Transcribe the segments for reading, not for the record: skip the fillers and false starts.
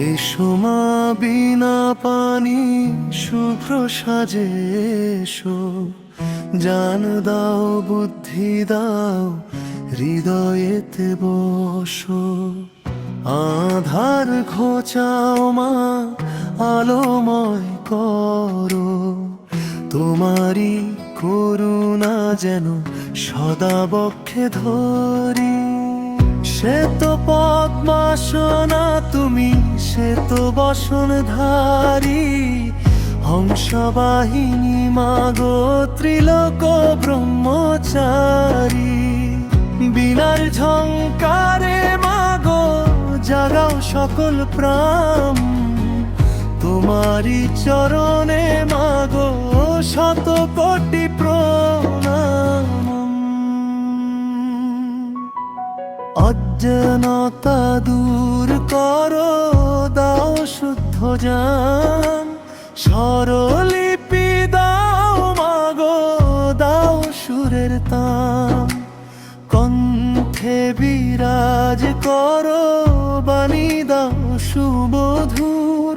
এসো মা বিনা পানি শুভ্র সাজে এসো, জান দাও বুদ্ধি দাও হৃদয়েতে বসো। আধার ঘোচাও মা আলোময় করো, তোমারই করুণা যেন সদা বক্ষে ধরি। শ্বেত পদ্মাসনা তুমি, শ্বেত বসনধারী হংসবাহিনী মাগো ত্রিলোক ব্রহ্মচারী। বিনার ঝংকারে মাগো জাগাও সকল প্রাণ, তোমারই চরণে মাগো শত কোটি প্রণাম। অজ্ঞানতা দূর করো দাও শুদ্ধ জ্ঞান, স্বরলিপি দাও মাগো দাও সুরের তান। কণ্ঠে বিরাজ করো বাণী দাও সুমধুর,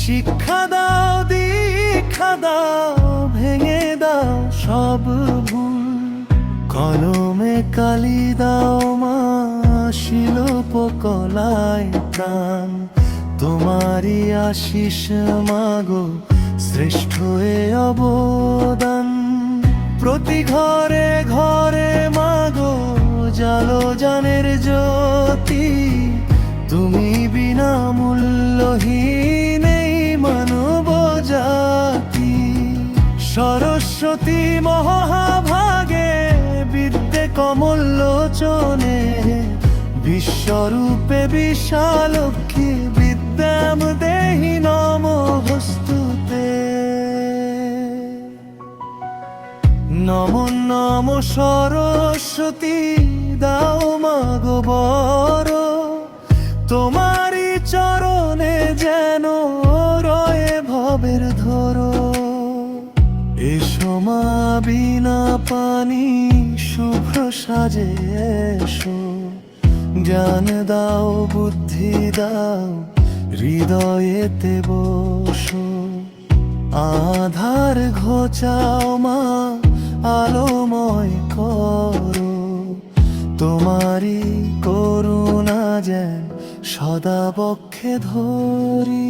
শিক্ষা দাও দীক্ষা দাও ভেঙে দাও সব ভুল। কলমে কালি দাও মা শিল্প কলায় প্রাণ, তোমারই আশিস মাগো শ্রেষ্ঠ এ অবদান। প্রতি ঘরে ঘরে মাগো জালো জানের জ্যোতি, তুমি বিনা মূল্যহীন এই মানব জাতি। সরস্বতী মহাভাগে বিদ্যে কমল লোচনে, বিশ্বরূপে বিশালক্ষী বিদ্যাম দেহি নমস্তুতে। নমো নমো সরস্বতী দাও মাগো বর, তোমারই চরণে যেন রয়ে ভবের ধরো। এসো মা বিনা পানি শুভ্র সাজে এসো, জ্ঞান দাও বুদ্ধি দাও হৃদয়েতে বসো। আধার ঘোচাও মা আলোময় করো, তোমারই করুণা যেন সদা বক্ষে ধরি।